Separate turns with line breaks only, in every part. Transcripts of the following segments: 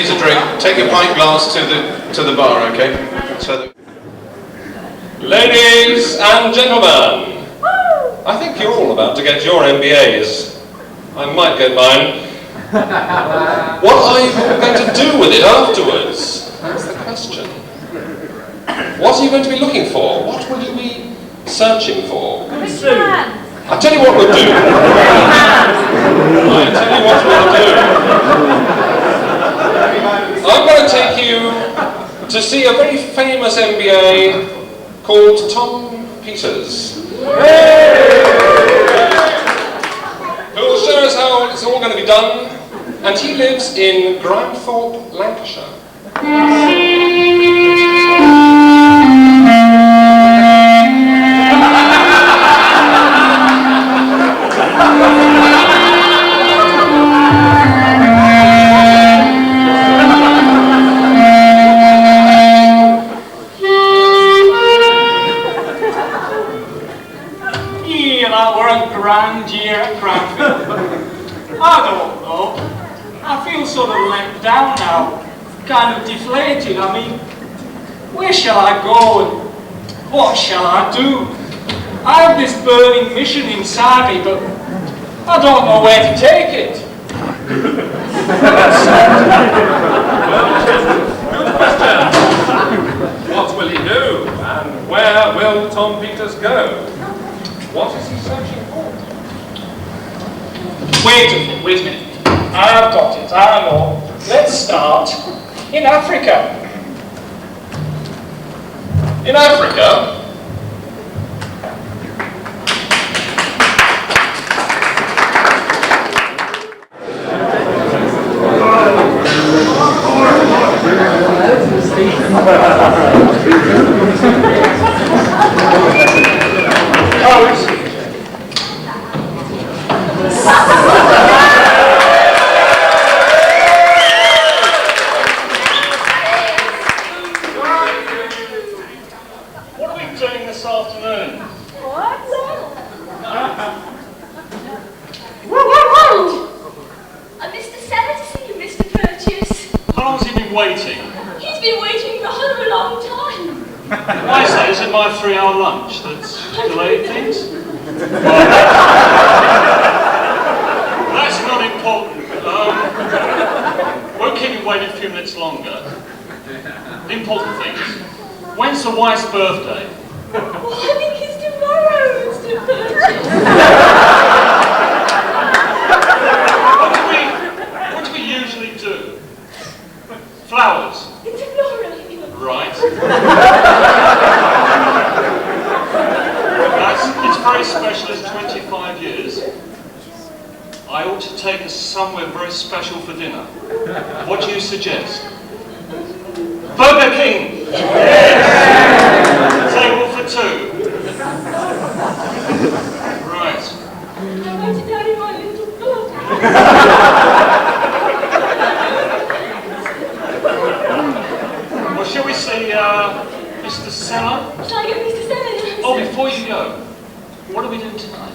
needs a drink, take your pint glass to the bar, okay? So that...
Ladies and gentlemen, I think you're all about to get your MBAs. I might get mine. What are you going to do with it afterwards? That's the question. What are you going to be looking for? What will you be searching for? I'll tell you what we'll do. I'll tell you what we'll do. I'm going to take you to see a very famous MBA called Tom Peters. Who will show us how it's all going to be done, and he lives in Cranfield, Lancashire.
Grand year at Cranfield. I don't know. I feel sort of let down now. Kind of deflated. I mean, where shall I go and what shall I do? I have this burning mission inside me, but I don't know where to take it.
Good question. What will he do? And where will Tom Peters go? What is he searching for?
Wait a minute. I've got it, I know. Let's start in Africa.
In Africa?
Why is that? Is it my 3-hour lunch that's delayed things? That's not important. Won't keep you waiting a few minutes longer. The important thing is, when's the wife's birthday?
Well, I think it's tomorrow, Mr. Burgess.
What do we usually do? Flowers.
It's a floral.
Right. It's very special, it's 25 years. I ought to take us somewhere very special for dinner. What do you suggest? Burger King! Yes. Table for 2. Right.
I want to carry my little dog.
Well, shall we see Mr. Seller?
Shall I get Mr. Seller?
Oh, before you go, what are we doing tonight?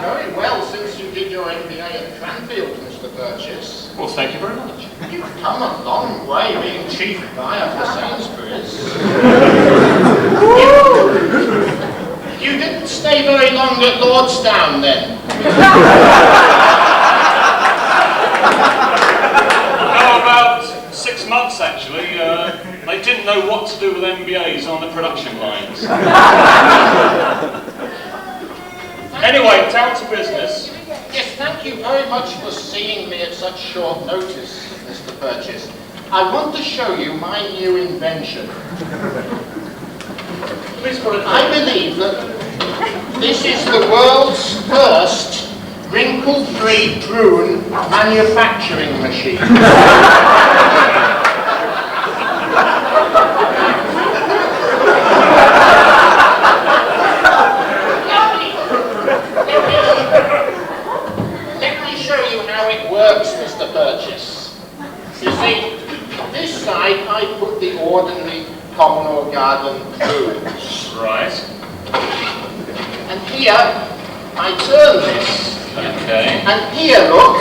Very well since you did your MBA at Cranfield, Mr. Burgess.
Well, thank you very much.
You've come a long way being chief buyer for Sainsbury's. You didn't stay very long at Lordstown then.
No, about 6 months actually.
They didn't know what to do with MBAs on the production lines. Anyway, down to business.
Yes, thank you very much for seeing me at such short notice, Mr. Purchase. I want to show you my new invention.
Please put it
I believe that this is the world's first wrinkle-free prune manufacturing machine. Let me show you how it works, Mr. Purchase. You see, this side I put the ordinary common or garden prunes.
right.
And here I turn this.
Okay.
And here, look.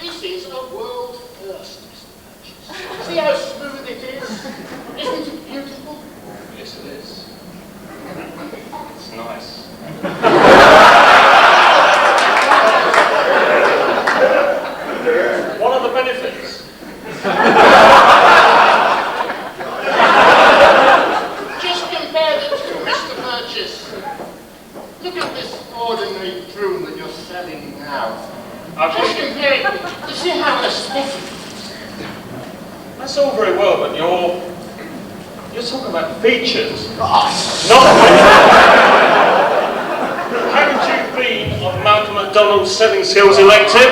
This is a world first, Mr. Purchase. See how smooth it is? Isn't it beautiful?
Yes, it is. It's nice. What are the benefits?
Just compare the two, Mr. Purchase. Look at this ordinary prune that you're selling now. Just compare it. You see how aesthetic it is?
That's all very well, but you're talking about features.
Oh,
Not Haven't you been on Malcolm McDonald's selling skills elective?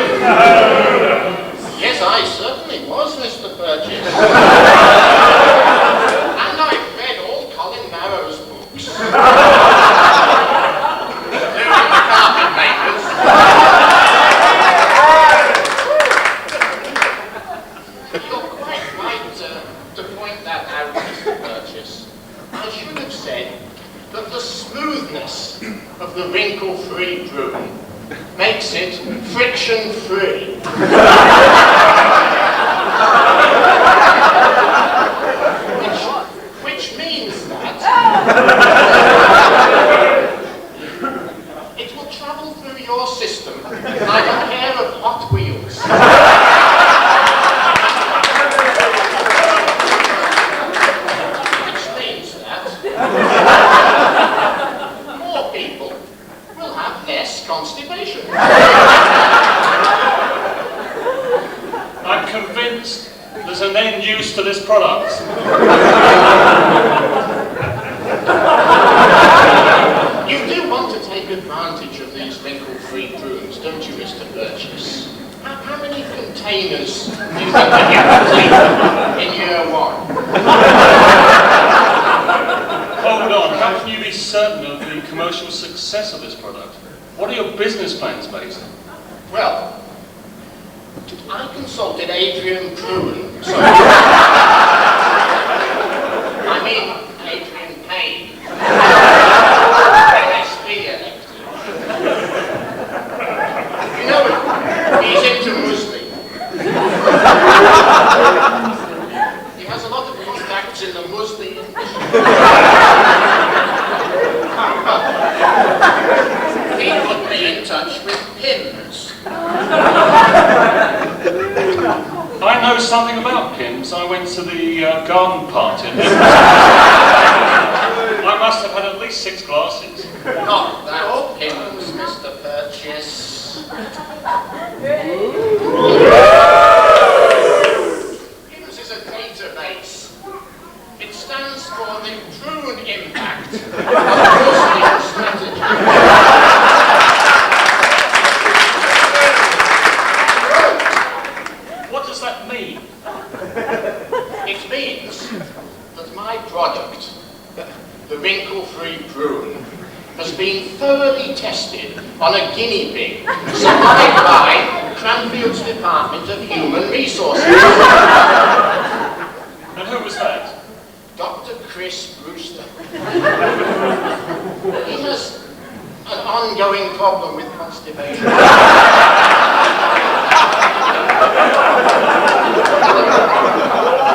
yes, I certainly was, Mr. Purchase. And I've read all Colin Marrow's books. They're in the carpet makers. You're quite right to point that out, Mr. Purchase. I should have said that the smoothness of the wrinkle-free prune makes it friction-free. Which means that it will travel through your system like a pair of Hot Wheels. Which means that more people will have less constipation.
I'm convinced there's an end use to this product.
You do want to take advantage of these wrinkle-free prunes, don't you, Mr. Purchase? How many containers do you think that you complete in year one?
Hold on, how can you be certain of the commercial success of this product? What are your business plans based on?
Well, I consulted Adrian Prune, so... I mean, Adrian Payne. LSP elected. You know, he's into muesli. He has a lot of contacts in the muesli industry. He put me in touch with Pims.
I know something about Pims. I went to the garden party. I must have had at least 6 glasses.
Not that Pims, Mr. Purchase. Pims is a database. It stands for the prune impact of Muslim strategy.
What does that mean?
It means that my product, the wrinkle-free prune, has been thoroughly tested on a guinea pig supplied by Cranfield's Department of Human Resources.
And who was that?
Dr. Chris Brewster. He has an ongoing problem with constipation.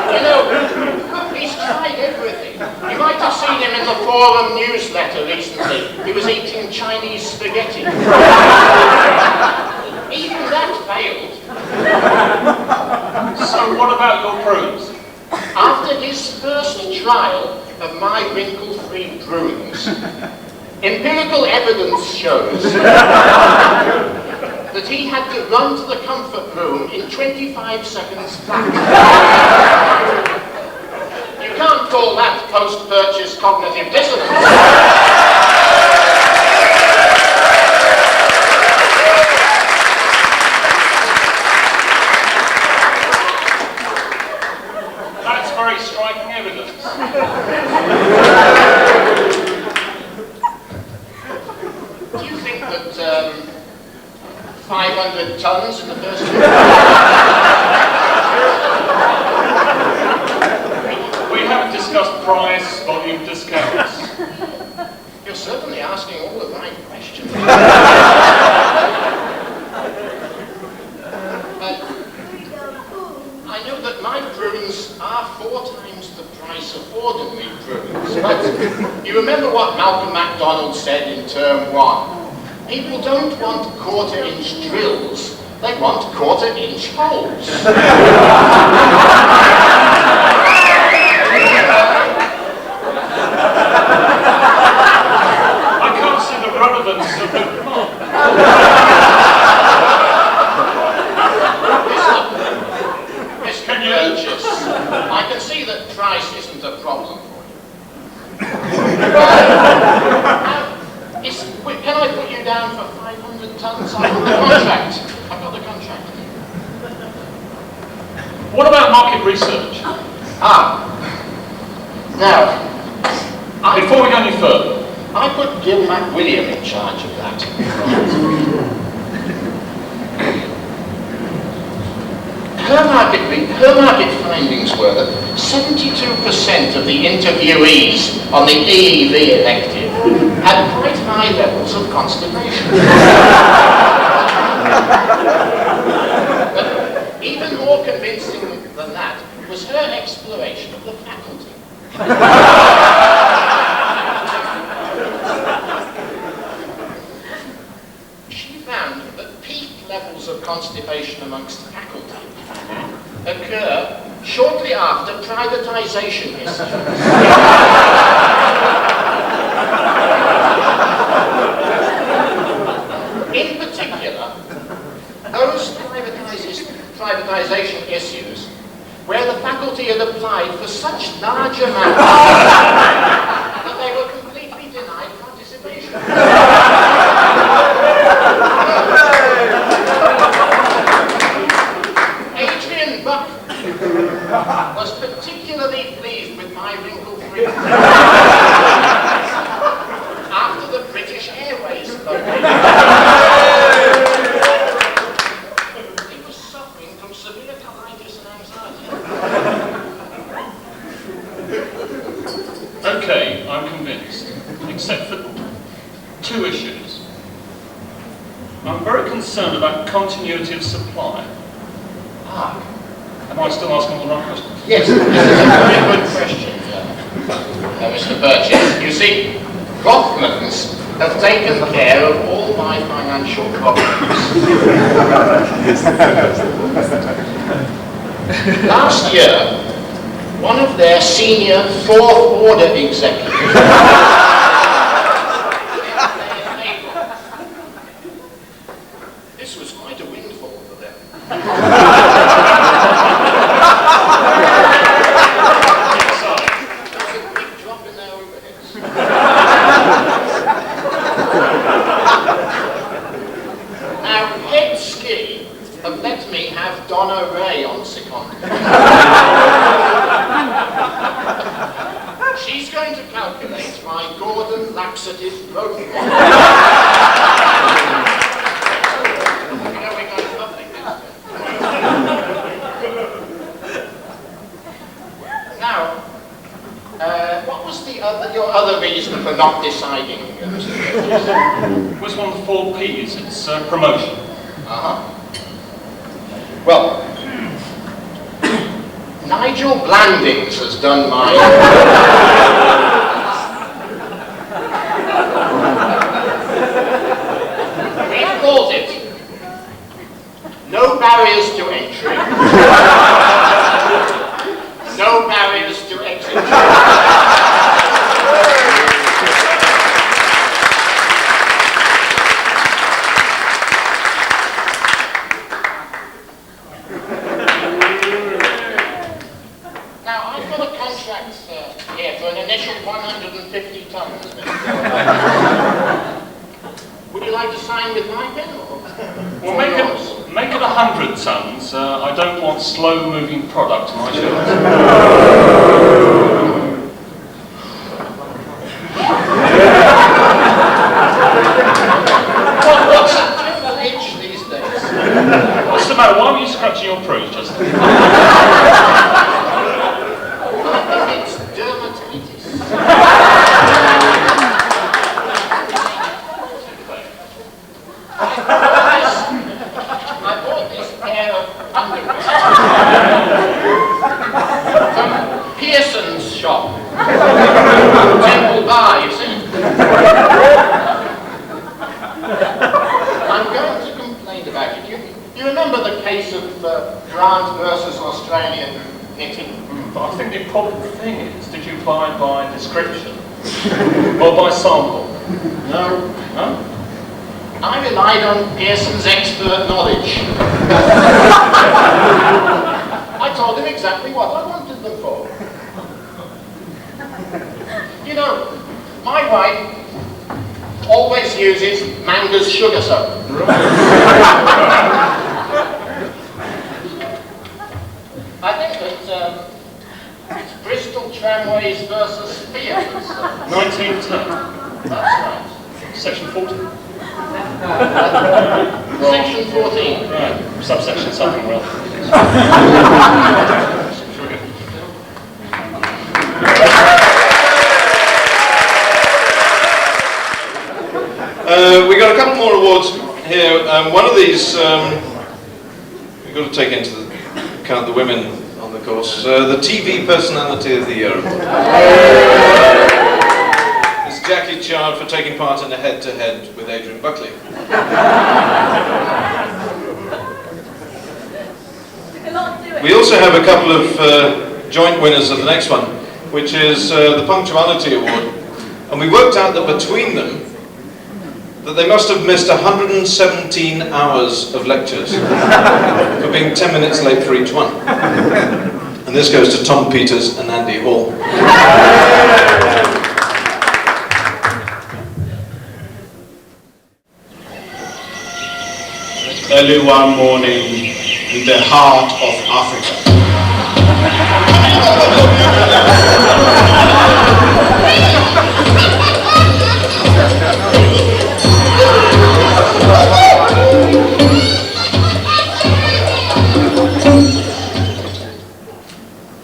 You know, he's tried everything. You might have seen him in the Forum newsletter recently. He was eating Chinese spaghetti. Even that failed.
So what about your prunes?
After his first trial of my wrinkle-free prunes, empirical evidence shows that he had to run to the comfort room in 25 seconds flat. You can't call that post-purchase cognitive dissonance.
That's very striking evidence.
Do you think that 500 tons in the first year?
We haven't discussed price, volume, discounts.
You're certainly asking all the right questions. I know that my prunes are 4 times the price of ordinary prunes, but you remember what Malcolm MacDonald said in term 1? People don't want quarter-inch drills, they want quarter-inch holes.
I can't see the relevance of the remark.
Mr. Burgess, I can see that price isn't a problem for you. Can I put you down for 500 tons? I've got the contract. I've got the contract.
What about market research?
Now,
Before we go any further,
I put Gil McWilliam in charge of that. Her market findings were that 72% of the interviewees on the EEV elective had quite high levels of constipation. But even more convincing than that was her exploration of the faculty. She found that peak levels of constipation amongst faculty occur shortly after privatization issues. In particular, those privatization issues where the faculty had applied for such large amounts that they were completely denied participation. Adrian Buck was particularly pleased with my wrinkle-free after the British Airways located. He was suffering from severe colitis and anxiety.
okay, I'm convinced, except for 2 issues. I'm very concerned about continuity of supply. Am I still asking all the right questions?
Yes, this is a very good question, Mr. Burgess. You see, Rothmans have taken care of all my financial problems. Last year, one of their senior 4th order executives this was quite a windfall for them. Let me have Donna Ray on secondment. She's going to calculate my Gordon laxative growth model. Now, what was your other reason for not deciding, Mr. Burgess?
It was one of the 4 P's, it's promotion.
Well, Nigel Blandings has done mine. We've called it No Barriers to Entry. special 150 tons. Would you like to sign with my pen or?
Well, make it 100 tons. I don't want slow-moving product on my shelves.
What's a triple H these days?
What's the matter? Why were you scratching your prune just then?
I think it's dermatitis. I bought this pair of underwear from Pearson's shop. Temple Bar, you see. I'm going to complain about it. You remember the case of Grant versus Australian knitting?
But I think the important thing is, did you buy by description or by sample?
No.
No?
I relied on Pearson's expert knowledge. I told him exactly what I wanted them for. You know, my wife always uses Manga's sugar soap. I think that it's Bristol Tramways versus Fiat.
1910.
That's right.
Section 14.
Section 14.
Right. Subsection something or other.
We got a couple more awards here. One of these, we've got to take into account the women on the course. The TV Personality of the Year. It's Jacqui Chard for taking part in a head-to-head with Adrian Buckley. We also have a couple of joint winners of the next one, which is the Punctuality Award. And we worked out that between them, that they must have missed 117 hours of lectures for being 10 minutes late for each one. And this goes to Tom Peters and Andy Hall.
Early one morning in the heart of Africa.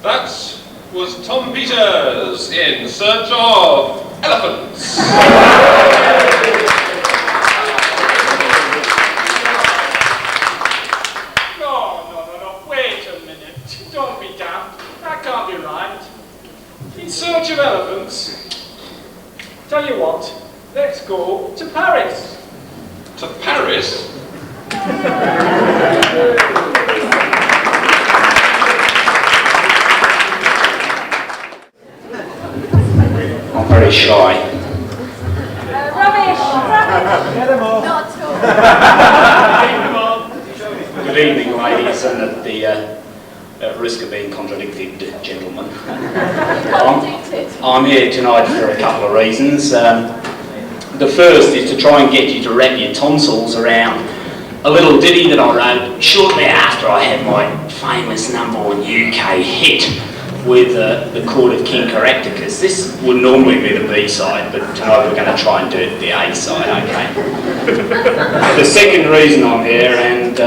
That was Tom Peters in search of elephants.
No, wait a minute. Don't be daft. That can't be right. In search of elephants? Tell you what, let's go to Paris.
To Paris?
I'm very shy.
Rubbish. Not at all.
Good evening, ladies, and at the risk of being contradicted, gentlemen. I'm here tonight for a couple of reasons. The first is to try and get you to wrap your tonsils around a little ditty that I wrote shortly after I had my famous #1 UK hit with the Court of King Caractacus. This would normally be the B-side, but tonight we're going to try and do it the A-side, okay? The second reason I'm here, and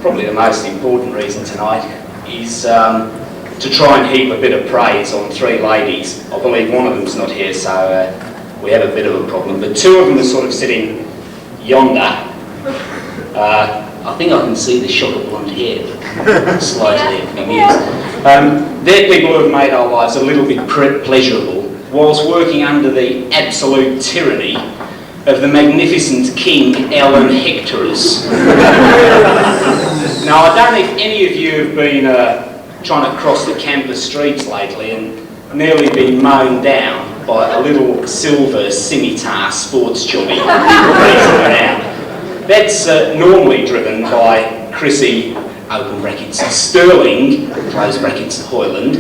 probably the most important reason tonight, is to try and heap a bit of praise on three ladies. I believe one of them's not here, so we have a bit of a problem, but two of them are sort of sitting yonder. I think I can see the shot of blonde hair slightly amused. They're people who have made our lives a little bit pleasurable whilst working under the absolute tyranny of the magnificent King Alan Hectorus. Now, I don't know if any of you have been trying to cross the campus streets lately and nearly been mown down by a little silver scimitar sports jobby racing around. That's normally driven by Chrissy, open brackets, Sterling, close brackets, Hoyland.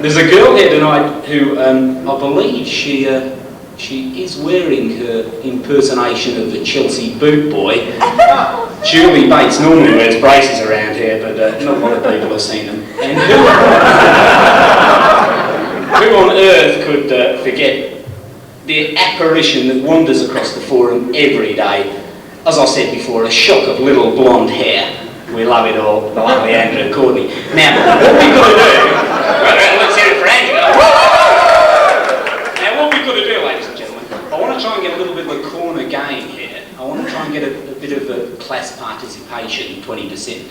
There's a girl here tonight who I believe she is wearing her impersonation of the Chelsea boot boy. Julie Bates normally wears braces around here, but not a lot of people have seen them. And who on earth could forget the apparition that wanders across the forum every day? As I said before, a shock of little blonde hair. We love it all, the lovely Andrew Courtney. Now, what we've got to do... let's hear it for Andrew. Now, what we've got to do, ladies and gentlemen, I want to try and get a little bit of a corner game here. I want to try and get a bit of a class participation, 20%.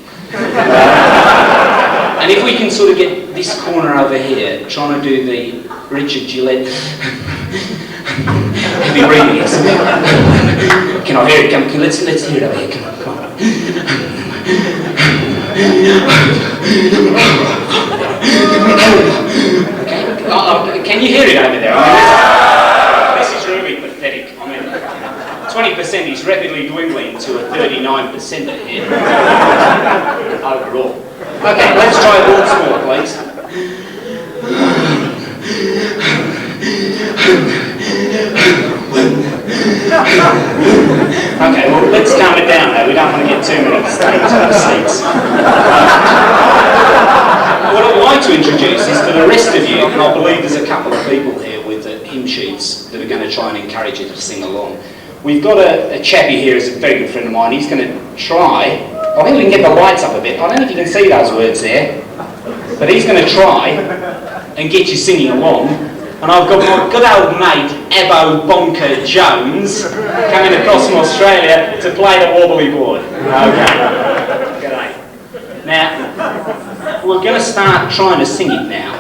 And if we can sort of get this corner over here, trying to do the Richard Gillette heavy breathing exercise. Can I hear it? Let's hear it over here. Come on. Okay. Can you hear it over there? This is really pathetic. 20% is rapidly dwindling to a 39% here overall. Okay, let's try it once more, please. Okay, well, let's calm it down though. We don't want to get too many stains on the seats. What I'd like to introduce is for the rest of you, and I believe there's a couple of people here with hymn sheets that are going to try and encourage you to sing along. We've got a chappie here who's a very good friend of mine. He's going to try, I think we can get the lights up a bit. I don't know if you can see those words there, but he's going to try and get you singing along. And I've got my good old mate, Abbo Bonker Jones, coming across from Australia to play the wobbly board. Okay. G'day. Now, we're going to start trying to sing it now.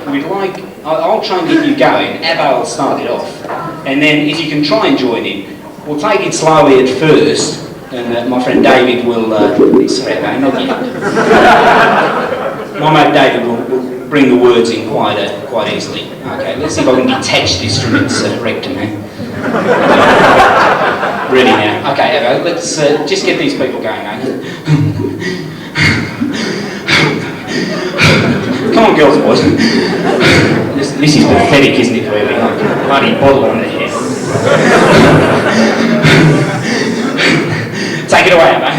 I'll try and get you going. Abbo will start it off. And then if you can try and join in, we'll take it slowly at first. And my friend David will, sorry Abbo, not yet. My mate David will bring the words in quite easily. Okay, let's see if I can detach this from its rectum here. Ready now. Okay, Abbo, let's just get these people going. Come on, girls and boys. This is pathetic, isn't it, really? Like a bloody bottle on the head. Take it away, Abbo.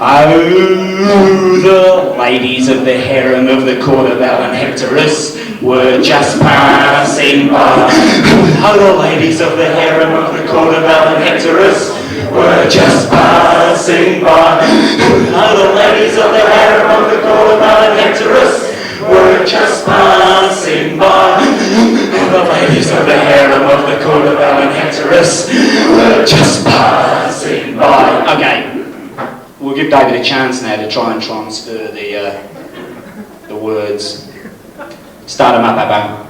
Oh, the ladies of the harem of the court of Alan Hectorus were just passing by. Oh, the ladies of the harem of the court of Alan Hectorus were just passing by. Oh, the ladies of the harem of the court of Alan Hectorus were just passing by. Oh, the ladies of the harem of the court of Alan Hectorus were just passing by. Okay. We'll give David a chance now to try and transfer the words. Start them up, Abbo.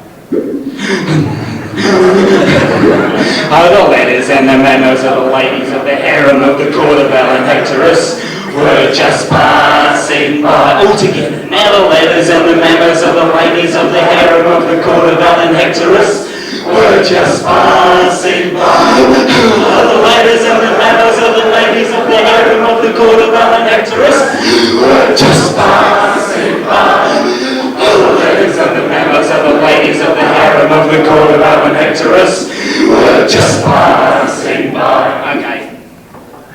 Oh, the letters and the memos of the ladies of the harem of the court of Alan Hectorus were just passing by. All together. Now the letters and the memos of the ladies of the harem of the court of Alan Hectorus were just passing by. Oh, the letters and the memos of the ladies of the harem of the court of Alan Hectorus were just passing by. Oh, the letters and the memos of the ladies of the harem of the court of Alan Hectorus were just passing by. Okay,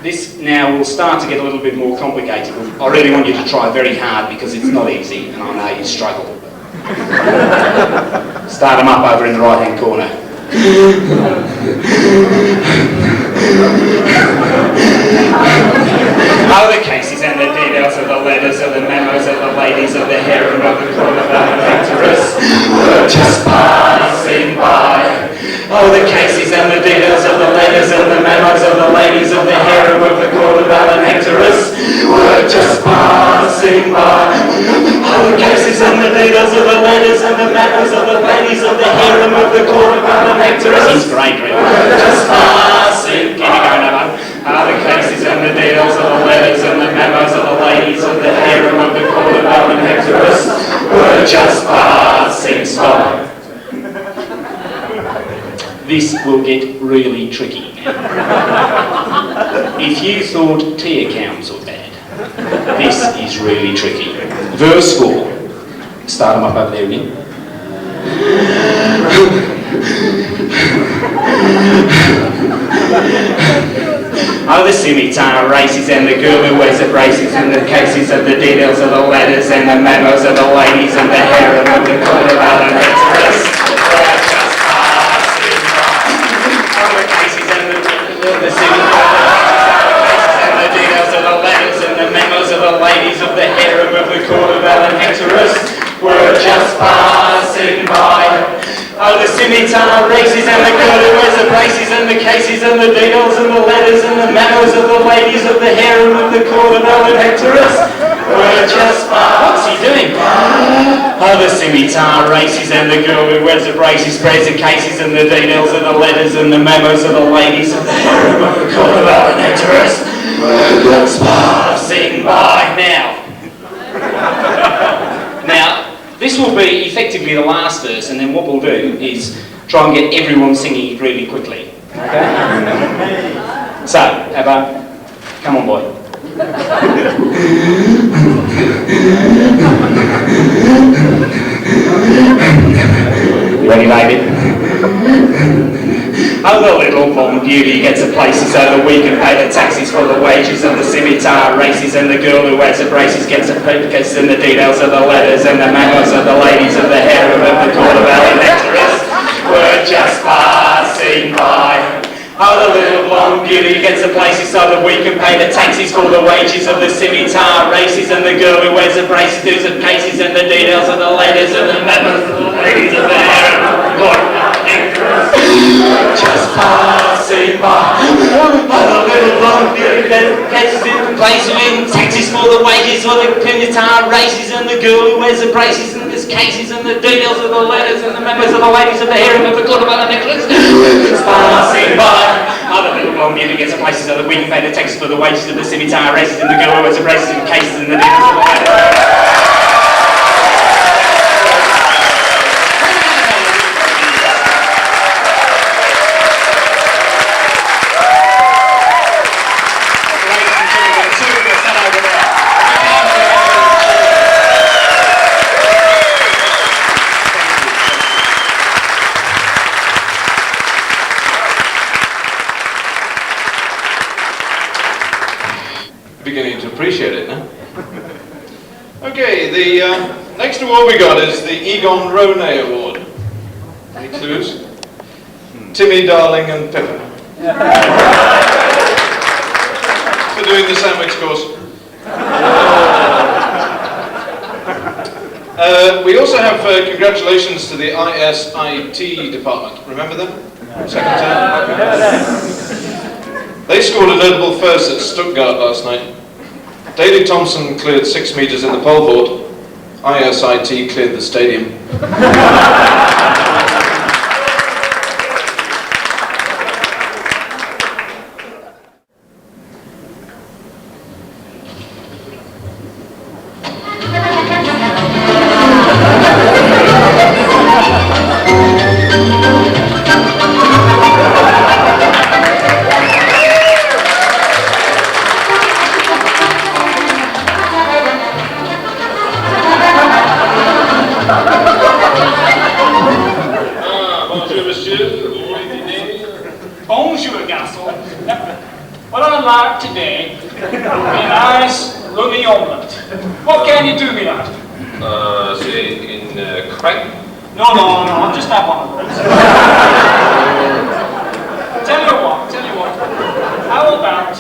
this now will start to get a little bit more complicated. I really want you to try very hard because it's not easy and I know you struggle. Start them up over in the right hand corner. Oh, the cases and the details of the letters of the memos of the ladies of the harem of the court of Alan Hectorus were just passing by. Oh, the cases and the details of the letters and the memos of the ladies of the harem of the court of Alan Hectorus were just passing by. Oh, the cases and the details of the letters and the memos of the ladies of the harem of the court of Alan Hectorus. He's great, really. Were just passing. Keep it going, Abbo. Oh, the cases and the details of the letters and the memos of the ladies of the harem of the court of Alan Hectorus were just passing by. This will get really tricky. If you thought tea accounts were bad, this is really tricky. Verse 4. start them up over there again. Oh, the scimitar races and the girl who wears the braces and the cases and the details of the letters and the memos of the ladies and the harem of the court of Hectorus. Oh, the cases and the details of the letters and the memos of the ladies of the harem of the court of Hectorus were just passing by. Oh, the scimitar races and the girl who wears the braces and the cases and the details and the letters and the memos of the ladies of the harem of the court of Hectorus were just what's he doing? Oh, the scimitar races and the girl who wears the braces, spreads the cases and the details and the letters and the memos of the ladies of the harem of the court of Hectorus were just passing by. Now, this will be effectively the last verse, and then what we'll do is try and get everyone singing it really quickly. Okay? So, Abba, come on, boy. You ready, baby? Oh, the little blonde beauty gets a places so that we can pay the taxis for the wages of the scimitar races, and the girl who wears the braces gets a briefcase and the details of the letters and the memos of the ladies of the harem of the court of Hectorus were just passing by. Oh, the little blonde beauty gets a places so that we can pay the taxis for the wages of the scimitar races, and the girl who wears the braces does the cases and the details of the letters and the memos of the ladies of the harem of the court of Hectorus. Just passing by. Oh, the little blonde beauty gets in places in taxis for the wages of the scimitar races, and the girl who wears the braces and the cases and the details of the letters and the memos of the ladies of the harem of the court of Hectorus. Just passing by. Oh, the little blonde beauty gets a places so that we can pay the taxes for the wages of the scimitar races, and the girl who wears the braces and cases and the details of the letters.
Beginning to appreciate it now. Okay, the next award we got is the Egon Rone Award. Any clues? Timmy, Darling and Pippa. For doing the sandwich course. We also have congratulations to the ISIT department. Remember them? Second term? They scored a notable first at Stuttgart last night. Daley Thompson cleared 6 meters in the pole vault. ISIT cleared the stadium.
Bonjour, garçon. What I'd like today is a nice runny omelette. What can you do me that?
Say in crank?
No, I'll just have one of those. Tell you what. How about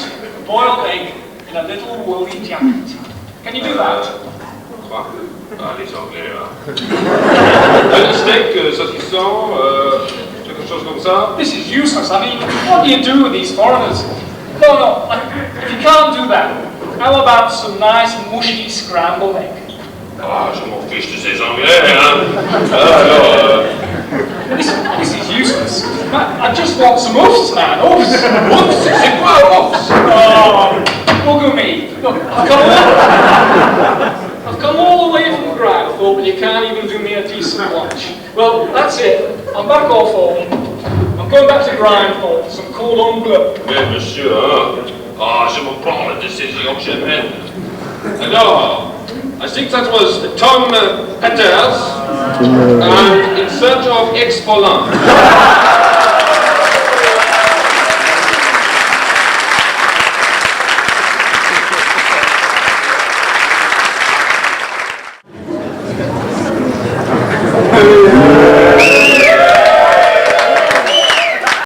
boiled egg in a little woolly jacket? Can you do that?
Quoi? Ah, les Anglais, là. Un steak saucisson, quelque chose comme ça?
This is useless. I mean, what do you do with these foreigners? No. If you can't do that, how about some nice mushy scrambled egg?
Ah, je m'en fiche de ces Anglais, hein. Alors,
This is useless. I just want some oofs, man. Oofs.
oufs, c'est quoi oufs?
Oh, look at me. Look, I've come all the way from Cranfield, but you can't even do me a decent lunch. Well, that's it. I'm back off home. I'm going back to Cranfield. Some cordon bleu.
Mais monsieur, hein? Ah, je me prends la décision que je mène. Alors, I think that was Tom Peters, and In Search of Ex-Paulin.